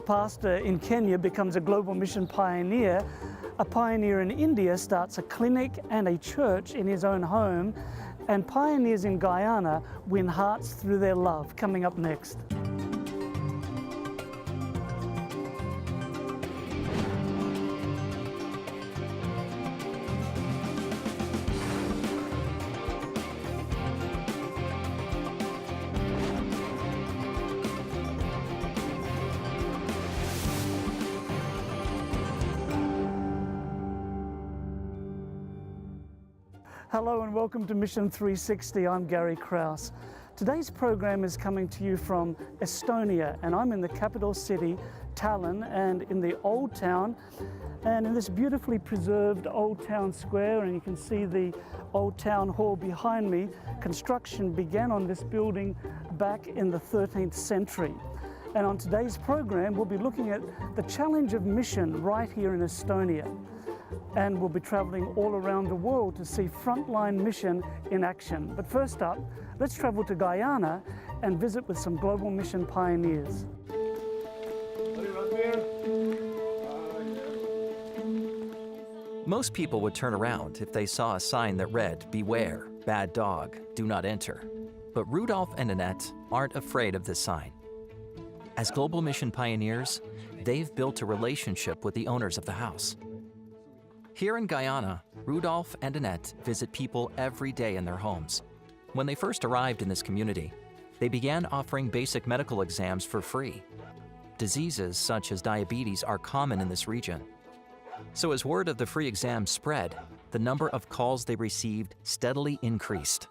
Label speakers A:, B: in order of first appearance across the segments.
A: A pastor in Kenya becomes a global mission pioneer. A pioneer in India starts a clinic and a church in his own home. And pioneers in Guyana win hearts through their love. Coming up next. Hello and welcome to Mission 360. I'm Gary Krause. Today's program is coming to you from Estonia, and I'm in the capital city, Tallinn, and in the Old Town, and in this beautifully preserved Old Town Square, and you can see the Old Town Hall behind me. Construction began on this building back in the 13th century. And on today's program, we'll be looking at the challenge of mission right here in Estonia. And we'll be traveling all around the world to see frontline mission in action. But first up, let's travel to Guyana and visit with some global mission pioneers.
B: Most people would turn around if they saw a sign that read, "Beware, bad dog, do not enter." But Rudolph and Annette aren't afraid of this sign. As global mission pioneers, they've built a relationship with the owners of the house. Here in Guyana, Rudolph and Annette visit people every day in their homes. When they first arrived in this community, they began offering basic medical exams for free. Diseases such as diabetes are common in this region. So as word of the free exams spread, the number of calls they received steadily increased.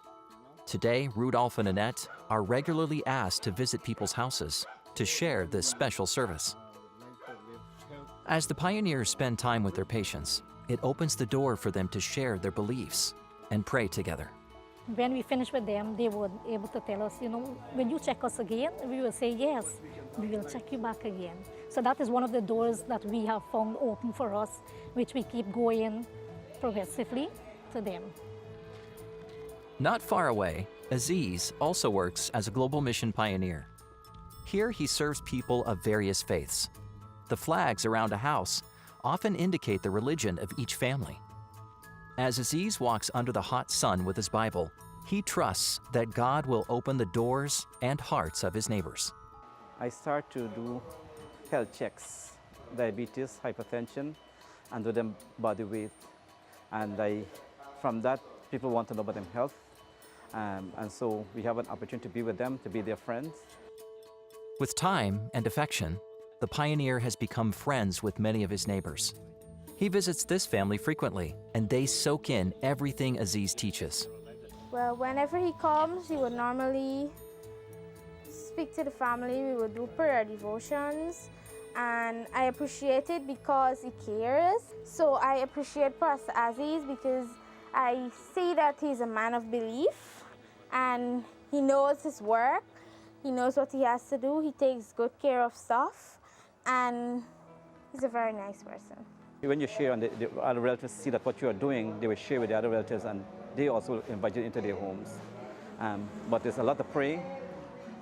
B: Today, Rudolph and Annette are regularly asked to visit people's houses to share this special service. As the pioneers spend time with their patients, it opens the door for them to share their beliefs and pray together.
C: When we finish with them, they would be able to tell us, when you check us again, we will say, yes, we will check you back again. So that is one of the doors that we have found open for us, which we keep going progressively to them.
B: Not far away, Aziz also works as a global mission pioneer. Here he serves people of various faiths. The flags around a house often indicate the religion of each family. As Aziz walks under the hot sun with his Bible, he trusts that God will open the doors and hearts of his neighbors.
D: I start to do health checks, diabetes, hypertension, and do them body weight. And from that, people want to know about their health. And so we have an opportunity to be with them, to be their friends.
B: With time and affection, the pioneer has become friends with many of his neighbors. He visits this family frequently, and they soak in everything Aziz teaches.
E: Well, whenever he comes, he would normally speak to the family. We would do prayer devotions, and I appreciate it because he cares. So I appreciate Pastor Aziz because I see that he's a man of belief, and he knows his work. He knows what he has to do. He takes good care of stuff. And he's a very nice person.
D: When you share and the other relatives see that what you are doing, they will share with the other relatives and they also invite you into their homes. But there's a lot of praying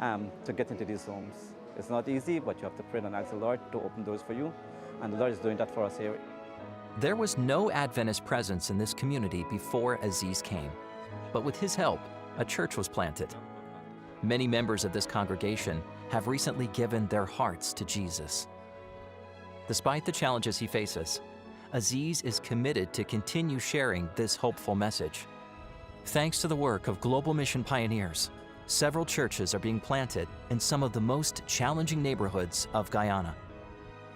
D: to get into these homes. It's not easy, but you have to pray and ask the Lord to open doors for you. And the Lord is doing that for us here.
B: There was no Adventist presence in this community before Aziz came. But with his help, a church was planted. Many members of this congregation have recently given their hearts to Jesus. Despite the challenges he faces, Aziz is committed to continue sharing this hopeful message. Thanks to the work of global mission pioneers, several churches are being planted in some of the most challenging neighborhoods of Guyana.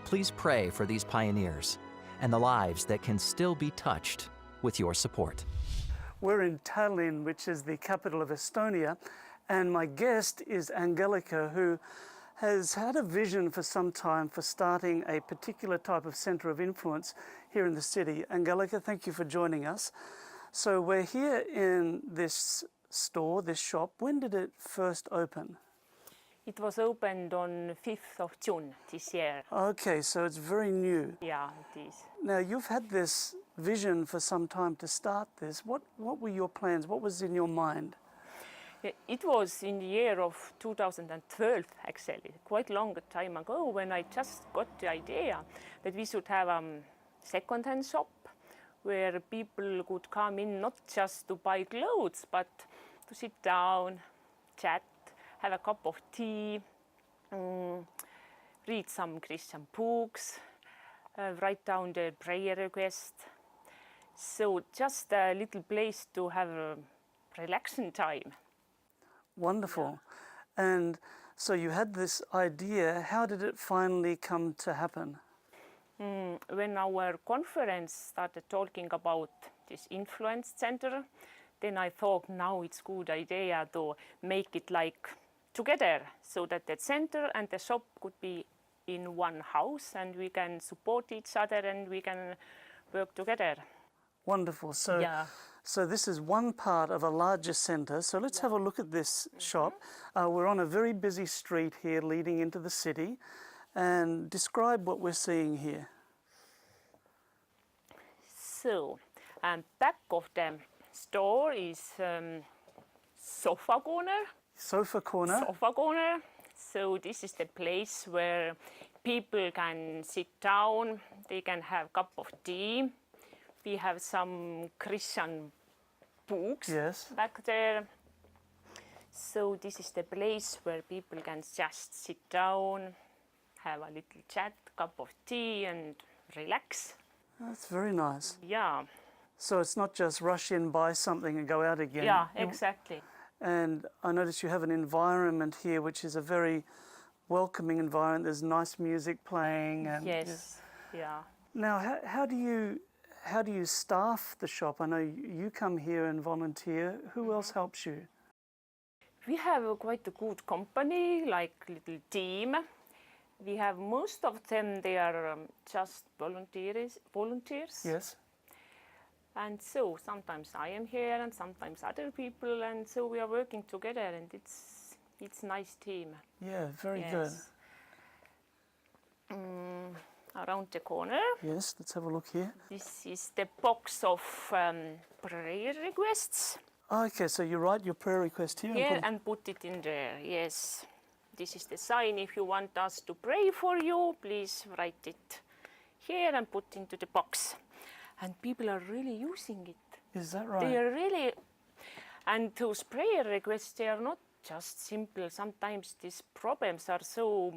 B: Please pray for these pioneers and the lives that can still be touched with your support.
A: We're in Tallinn, which is the capital of Estonia, and my guest is Angelica, who has had a vision for some time for starting a particular type of center of influence here in the city. Angelica, thank you for joining us. So we're here in this store, this shop. When did it first open?
F: It was opened on 5th of June this year.
A: Okay, so it's very new.
F: Yeah, it is.
A: Now, you've had this vision for some time to start this. What were your plans? What was in your mind?
F: It was in the year of 2012, actually, quite long time ago, when I just got the idea that we should have a second-hand shop where people could come in not just to buy clothes, but to sit down, chat, have a cup of tea, read some Christian books, write down their prayer request. So just a little place to have a relaxing time.
A: Wonderful. And so you had this idea. How did it finally come to happen?
F: When our conference started talking about this influence center, then I thought now it's good idea to make it like together so that the center and the shop could be in one house and we can support each other and we can work together.
A: Wonderful. So, so this is one part of a larger center. So let's have a look at this shop. We're on a very busy street here leading into the city. And describe what we're seeing here.
F: So, back of the store is sofa corner.
A: Sofa corner.
F: Sofa corner. So this is the place where people can sit down. They can have a cup of tea. We have some Christian books back there. So this is the place where people can just sit down, have a little chat, cup of tea and relax.
A: That's very nice.
F: Yeah.
A: So it's not just rush in, buy something and go out again.
F: Yeah, exactly.
A: And I notice you have an environment here which is a very welcoming environment. There's nice music playing. And
F: yes. Yeah.
A: Now, how do you staff the shop? I know you come here and volunteer. Who else helps you?
F: We have quite a good company, like little team. We have most of them, they are just volunteers.
A: Yes.
F: And so sometimes I am here and sometimes other people, and so we are working together, and it's nice team.
A: Yeah, very good.
F: Around the corner.
A: Yes, let's have a look here.
F: This is the box of prayer requests.
A: Okay, so you write your prayer request here?
F: And put it in there, yes. This is the sign. If you want us to pray for you, please write it here and put into the box. And people are really using it.
A: Is that right?
F: They are really, and those prayer requests, they are not just simple. Sometimes these problems are so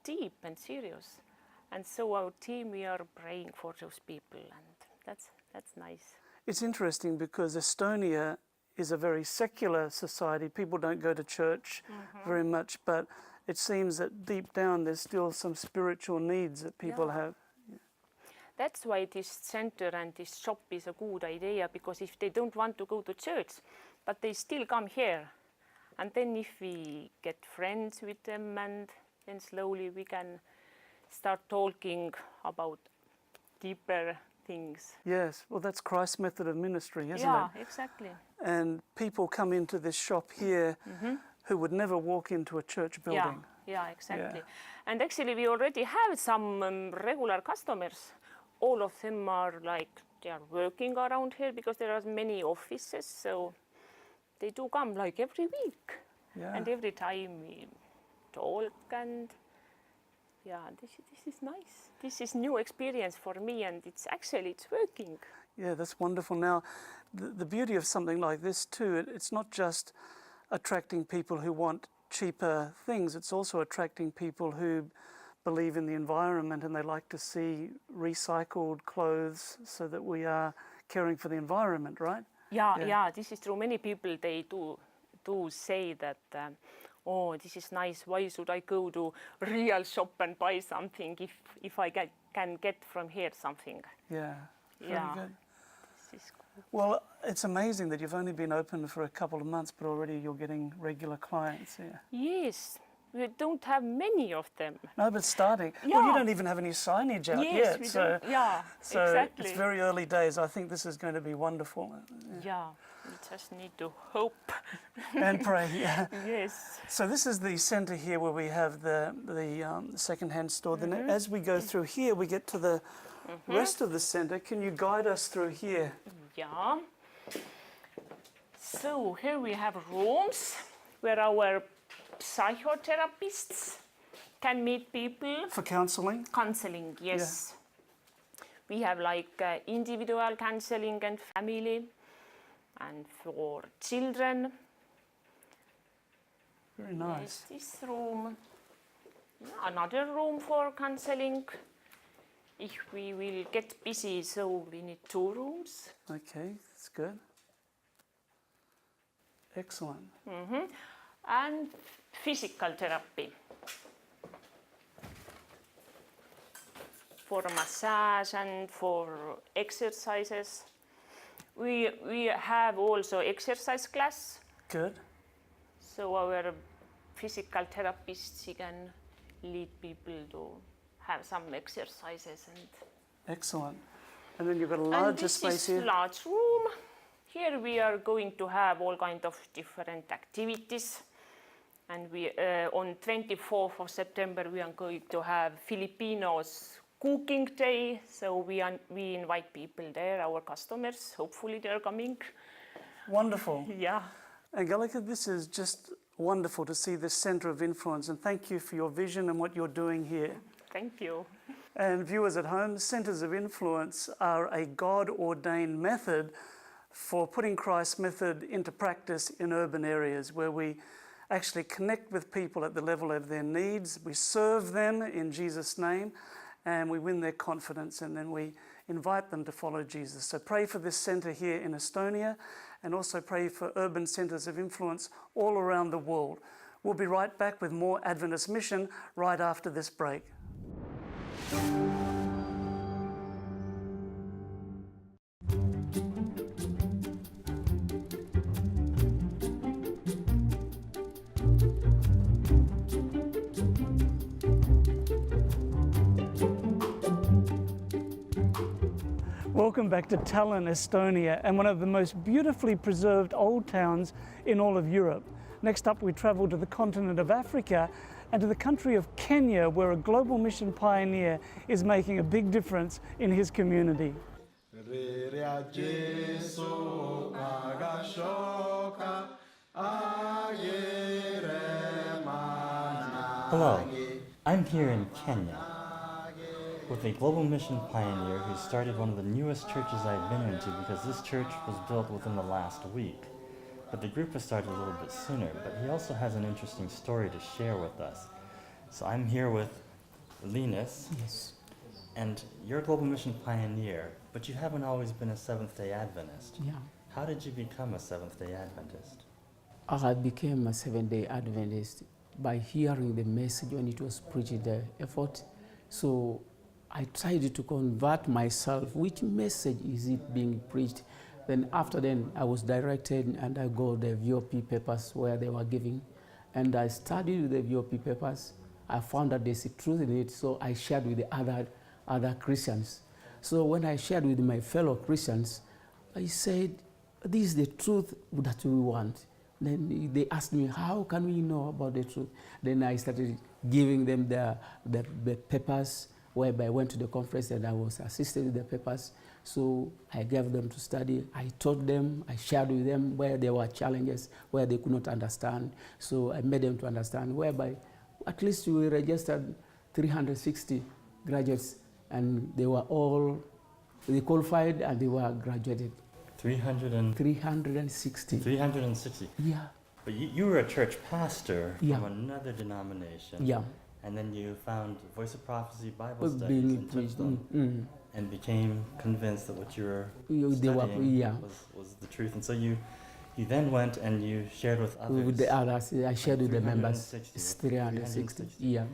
F: deep and serious. And so our team, we are praying for those people, and that's nice.
A: It's interesting because Estonia is a very secular society. People don't go to church very much, but it seems that deep down there's still some spiritual needs that people have.
F: That's why this center and this shop is a good idea, because if they don't want to go to church, but they still come here, and then if we get friends with them, and then slowly we can start talking about deeper things.
A: Yes, well that's Christ's method of ministry, isn't it?
F: Yeah, exactly.
A: And people come into this shop here who would never walk into a church building.
F: Yeah, exactly. And actually we already have some regular customers. All of them are like, they are working around here because there are many offices, so they do come like every week.
A: Yeah.
F: And every time we talk, and this is nice. This is new experience for me, and it's working.
A: Yeah, that's wonderful. Now, the beauty of something like this too, it's not just attracting people who want cheaper things, it's also attracting people who believe in the environment and they like to see recycled clothes so that we are caring for the environment, right?
F: Yeah, this is true. Many people, they do say that, oh, this is nice, why should I go to real shop and buy something if I can get from here something?
A: Yeah, very good.
F: This is cool.
A: Well, it's amazing that you've only been open for a couple of months, but already you're getting regular clients here.
F: Yes. We don't have many of them.
A: No, but starting. Well, you don't even have any signage out yet.
F: So exactly.
A: It's very early days. I think this is going to be wonderful.
F: Yeah, we just need to hope.
A: And pray, yeah.
F: Yes.
A: So this is the centre here where we have the second-hand store. Then as we go through here, we get to the rest of the centre. Can you guide us through here?
F: Yeah. So here we have rooms. where our psychotherapists can meet people.
A: For counseling?
F: Counseling, yes. We have like individual counseling and family, and for children.
A: Very nice.
F: Yes, this room, another room for counseling. If we will get busy, so we need 2 rooms.
A: Okay, that's good. Excellent.
F: And physical therapy. For massage and for exercises. We have also exercise class.
A: Good.
F: So our physical therapists, he can lead people to have some exercises. And
A: Excellent. And then you've got a larger space
F: this
A: here.
F: is large room. Here we are going to have all kind of different activities. And we on 24th of September we are going to have Filipinos cooking day. So we invite people there, our customers. Hopefully they're coming.
A: Wonderful.
F: Yeah.
A: Angelica, this is just wonderful to see this center of influence, and thank you for your vision and what you're doing here.
F: Thank you.
A: And viewers at home, centers of influence are a God-ordained method for putting Christ's method into practice in urban areas where we actually connect with people at the level of their needs, we serve them in Jesus' name, and we win their confidence, and then we invite them to follow Jesus. So pray for this center here in Estonia, and also pray for urban centers of influence all around the world. We'll be right back with more Adventist Mission right after this break. Welcome back to Tallinn, Estonia, and one of the most beautifully preserved old towns in all of Europe. Next up, we travel to the continent of Africa and to the country of Kenya, where a global mission pioneer is making a big difference in his community.
G: Hello, I'm here in Kenya with a global mission pioneer who started one of the newest churches I've been into, because this church was built within the last week. But the group was started a little bit sooner, but he also has an interesting story to share with us. So I'm here with Linus.
H: Yes.
G: And you're a global mission pioneer, but you haven't always been a Seventh-day Adventist.
H: Yeah.
G: How did you become a Seventh-day Adventist?
H: I became a Seventh-day Adventist by hearing the message when it was preached, the effort. So I tried to convert myself. Which message is it being preached? Then after then, I was directed and I got the VOP papers where they were giving. And I studied the VOP papers. I found that there's a truth in it, so I shared with the other Christians. So when I shared with my fellow Christians, I said, this is the truth that we want. Then they asked me, how can we know about the truth? Then I started giving them the papers, whereby I went to the conference and I was assisted with the papers. So I gave them to study. I taught them, I shared with them where there were challenges, where they could not understand. So I made them to understand, whereby at least we registered 360 graduates, and they were all, they qualified and they were graduated. 360.
G: 360.
H: Yeah.
G: But you were a church pastor
H: Yeah.
G: from another denomination.
H: Yeah.
G: And then you found Voice of Prophecy Bible studies
H: Being
G: and took
H: preached.
G: them and became convinced that what you were
H: They were,
G: studying
H: yeah.
G: was the truth. And so you then went and you shared with others.
H: With the others, I shared with the members.
G: 360.
H: It's 360. Yeah.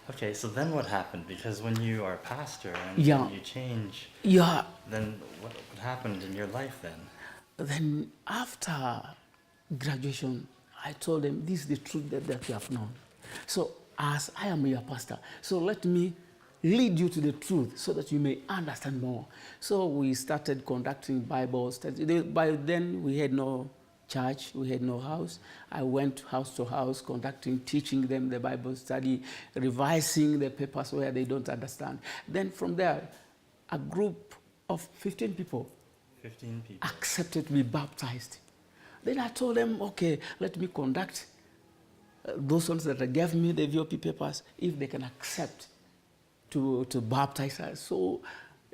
G: Okay, so then what happened? Because when you are a pastor and
H: Yeah.
G: you change,
H: Yeah.
G: then what happened in your life then?
H: Then after graduation, I told them, this is the truth that you have known. So as I am your pastor, so let me lead you to the truth so that you may understand more. So we started conducting Bible studies. By then we had no church, we had no house. I went house to house, teaching them the Bible study, revising the papers where they don't understand. Then from there, a group of 15 people
G: 15 people.
H: accepted to be baptized. Then I told them, okay, let me conduct those ones that gave me the VOP papers, if they can accept to baptize us. So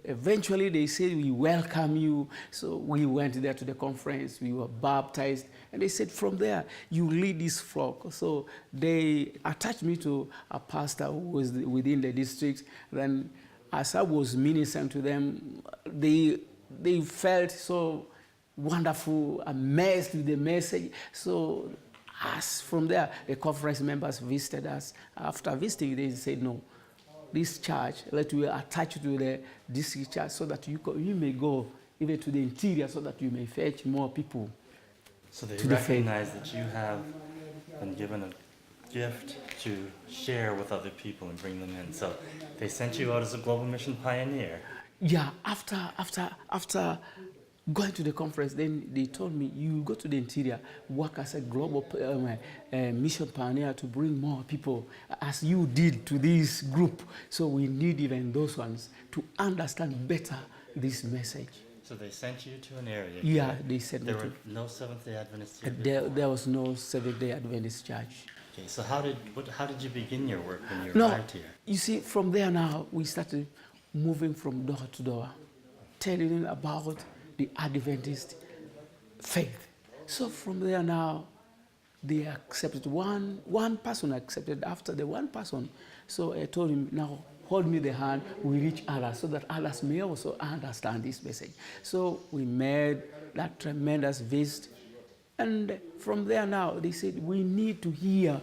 H: eventually they said, we welcome you. So we went there to the conference, we were baptized, and they said, from there, you lead this flock. So they attached me to a pastor who was within the district. Then as I was ministering to them, they felt so wonderful, amazed with the message. So as from there, the conference members visited us. After visiting, they said, no, this church, let we attach to the district church so that you may go even to the interior so that you may fetch more people.
G: So they recognize that you have been given a gift to share with other people and bring them in. So they sent you out as a global mission pioneer.
H: Yeah, after going to the conference, then they told me, you go to the interior, work as a global mission pioneer to bring more people, as you did to this group. So we need even those ones to understand better this message.
G: So they sent you to an area.
H: Yeah, they sent me
G: there
H: to.
G: were no Seventh-day Adventists here.
H: There was no Seventh-day Adventist church.
G: Okay, so how did you begin your work when you
H: No,
G: arrived here?
H: you see, from there now, we started moving from door to door, telling them about the Adventist faith. So from there now, they accepted, one person accepted after the one person. So I told him, now hold me the hand, we reach others, so that others may also understand this message. So we made that tremendous visit. And from there now, they said, we need to hear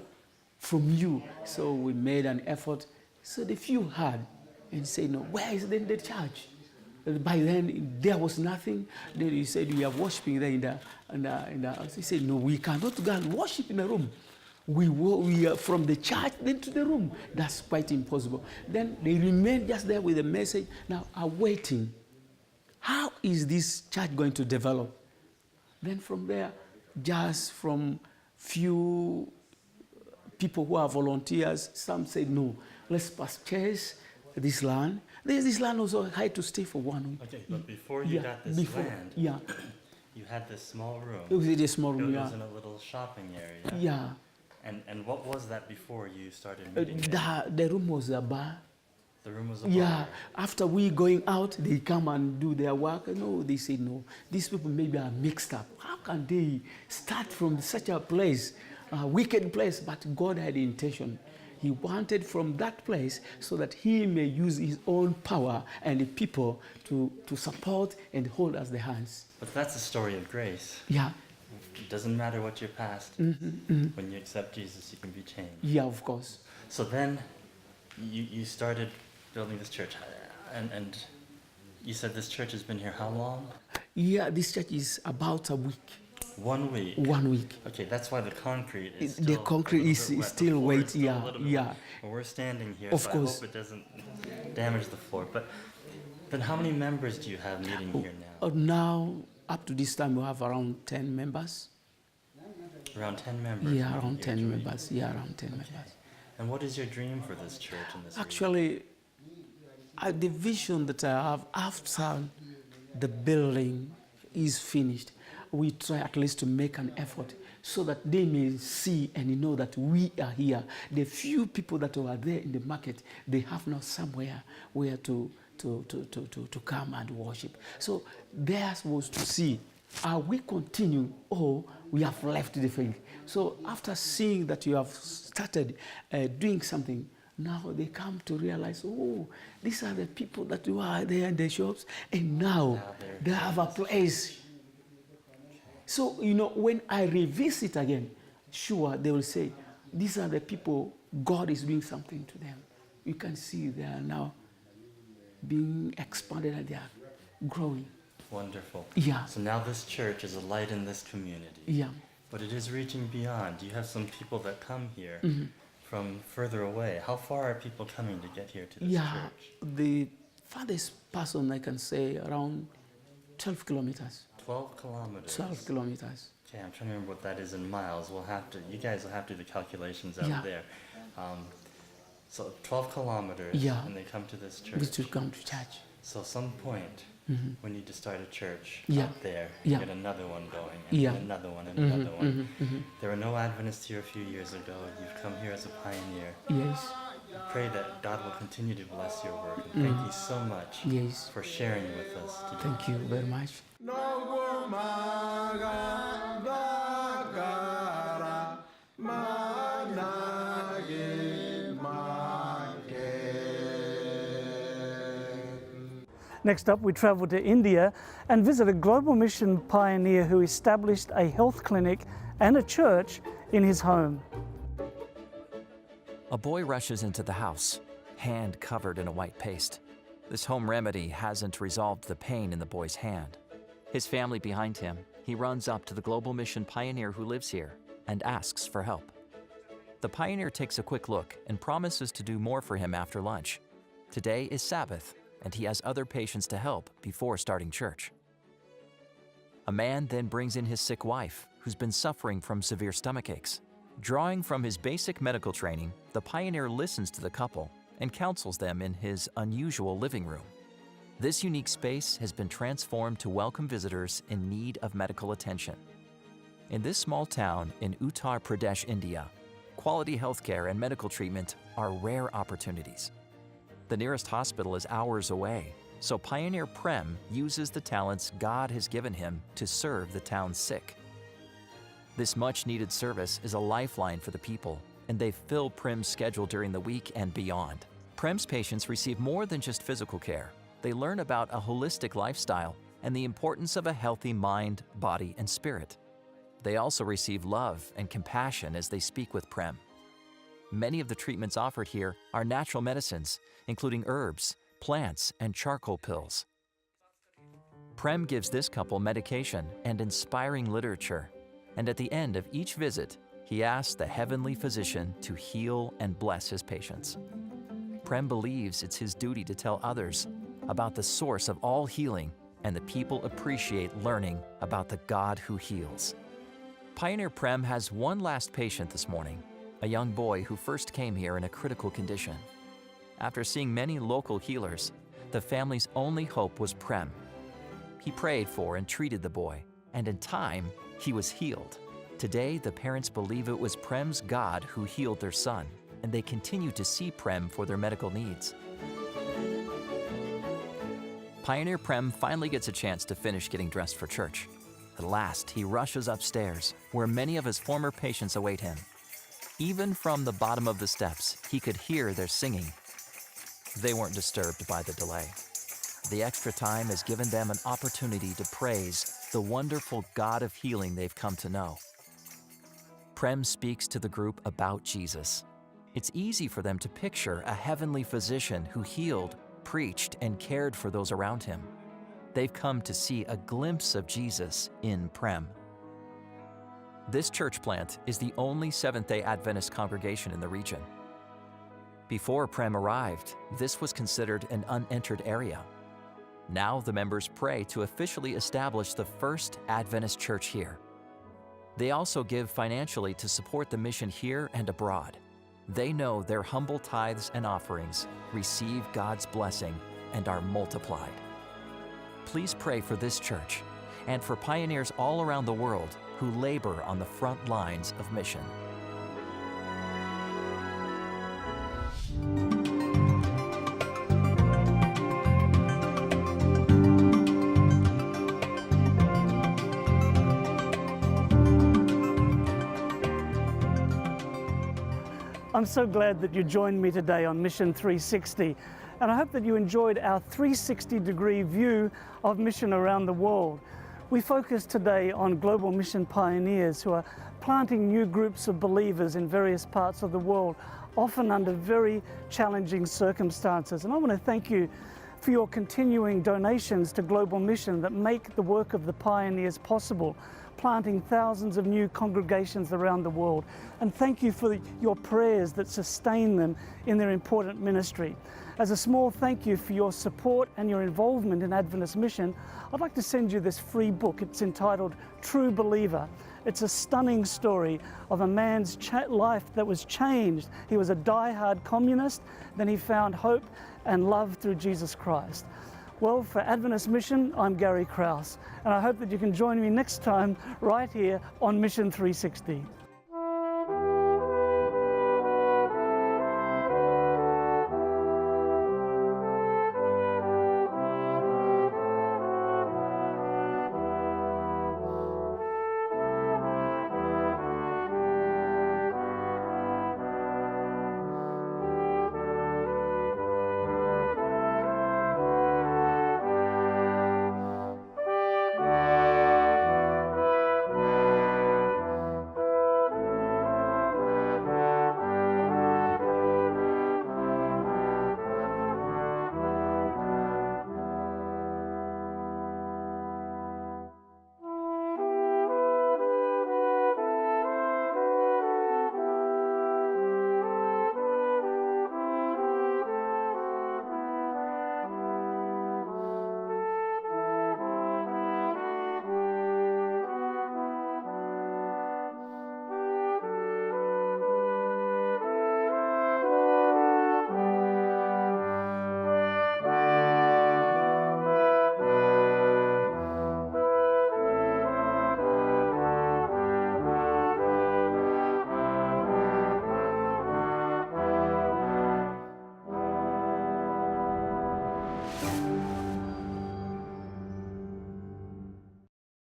H: from you. So we made an effort. So the few heard and said, no, where is then the church? By then, there was nothing. Then he said, we are worshiping there in the house. He said, no, we cannot go and worship in a room. We are from the church then to the room. That's quite impossible. Then they remained just there with the message, now awaiting. How is this church going to develop? Then from there, just from few people who are volunteers, some said, no, let's purchase this land. This land also had to stay for 1 week.
G: Okay, but before you got this land,
H: yeah,
G: you had this small room.
H: it was a small room.
G: It was in a little shopping area.
H: Yeah.
G: And what was that before you started meeting there?
H: The room was a bar.
G: The room was a bar.
H: Yeah. After we going out, they come and do their work. No, they say no. These people maybe are mixed up. How can they start from such a place, a wicked place? But God had the intention. He wanted from that place so that he may use his own power and the people to support and hold us the hands.
G: But that's a story of grace.
H: Yeah.
G: It doesn't matter what your past. When you accept Jesus, you can be changed.
H: Yeah, of course.
G: So then you started building this church. And you said this church has been here how long?
H: Yeah, this church is about a week.
G: 1 week.
H: 1 week.
G: Okay, that's why the concrete is
H: The concrete is still wet, yeah.
G: Well, we're standing here,
H: Of
G: so
H: course.
G: I hope it doesn't damage the floor. But then how many members do you have meeting here now?
H: Now, up to this time, we have around 10 members.
G: Around 10 members?
H: Yeah,
G: meeting
H: around
G: here
H: 10
G: each week.
H: members. Yeah, around 10 members.
G: And what is your dream for this church in this region?
H: Actually, the vision that I have after the building is finished, we try at least to make an effort so that they may see and know that we are here. The few people that were there in the market, they have now somewhere where to come and worship. So theirs was to see, are we continue or we have left the faith? So after seeing that you have started doing something, now they come to realize, oh, these are the people that were there in the shops, and now they have a place. So, when I revisit again, sure, they will say, these are the people, God is doing something to them. You can see they are now being expanded and they are growing.
G: Wonderful.
H: Yeah.
G: So now this church is a light in this community.
H: Yeah.
G: But it is reaching beyond. You have some people that come here from further away. How far are people coming to get here to this church?
H: The farthest person, I can say, around 12 kilometers.
G: 12 kilometers.
H: 12 kilometers.
G: Okay, I'm trying to remember what that is in miles. You guys will have to do the calculations out there. So 12 kilometers,
H: Yeah.
G: and they come to this church.
H: Which will come to church.
G: So some point, we need to start a church
H: Yeah.
G: up there,
H: Yeah.
G: get another one going, and
H: Yeah.
G: then another one, and another one. There were no Adventists here a few years ago. You've come here as a pioneer.
H: Yes.
G: I pray that God will continue to bless your work. And thank you so much
H: Yes.
G: for sharing with us today.
H: Thank you very much.
A: Next up, we travel to India and visit a global mission pioneer who established a health clinic and a church in his home.
B: A boy rushes into the house, hand covered in a white paste. This home remedy hasn't resolved the pain in the boy's hand. His family behind him, he runs up to the global mission pioneer who lives here and asks for help. The pioneer takes a quick look and promises to do more for him after lunch. Today is Sabbath, and he has other patients to help before starting church. A man then brings in his sick wife, who's been suffering from severe stomach aches. Drawing from his basic medical training, the pioneer listens to the couple and counsels them in his unusual living room. This unique space has been transformed to welcome visitors in need of medical attention. In this small town in Uttar Pradesh, India, quality healthcare and medical treatment are rare opportunities. The nearest hospital is hours away, so Pioneer Prem uses the talents God has given him to serve the town's sick. This much-needed service is a lifeline for the people, and they fill Prem's schedule during the week and beyond. Prem's patients receive more than just physical care. They learn about a holistic lifestyle and the importance of a healthy mind, body, and spirit. They also receive love and compassion as they speak with Prem. Many of the treatments offered here are natural medicines, including herbs, plants, and charcoal pills. Prem gives this couple medication and inspiring literature, and at the end of each visit, he asks the heavenly physician to heal and bless his patients. Prem believes it's his duty to tell others about the source of all healing, and the people appreciate learning about the God who heals. Pioneer Prem has one last patient this morning, a young boy who first came here in a critical condition. After seeing many local healers, the family's only hope was Prem. He prayed for and treated the boy, and in time, he was healed. Today, the parents believe it was Prem's God who healed their son, and they continue to see Prem for their medical needs. Pioneer Prem finally gets a chance to finish getting dressed for church. At last, he rushes upstairs, where many of his former patients await him. Even from the bottom of the steps, he could hear their singing. They weren't disturbed by the delay. The extra time has given them an opportunity to praise the wonderful God of healing they've come to know. Prem speaks to the group about Jesus. It's easy for them to picture a heavenly physician who healed, preached, and cared for those around him. They've come to see a glimpse of Jesus in Prem. This church plant is the only Seventh-day Adventist congregation in the region. Before Prem arrived, this was considered an unentered area. Now the members pray to officially establish the first Adventist church here. They also give financially to support the mission here and abroad. They know their humble tithes and offerings receive God's blessing and are multiplied. Please pray for this church and for pioneers all around the world who labor on the front lines of mission.
A: I'm so glad that you joined me today on Mission 360, and I hope that you enjoyed our 360-degree view of mission around the world. We focus today on global mission pioneers who are planting new groups of believers in various parts of the world, often under very challenging circumstances. And I want to thank you for your continuing donations to Global Mission that make the work of the pioneers possible, planting thousands of new congregations around the world. And thank you for your prayers that sustain them in their important ministry. As a small thank you for your support and your involvement in Adventist mission, I'd like to send you this free book. It's entitled True Believer. It's a stunning story of a man's life that was changed. He was a die-hard communist, then he found hope and love through Jesus Christ. Well, for Adventist Mission, I'm Gary Krause, and I hope that you can join me next time right here on Mission 360.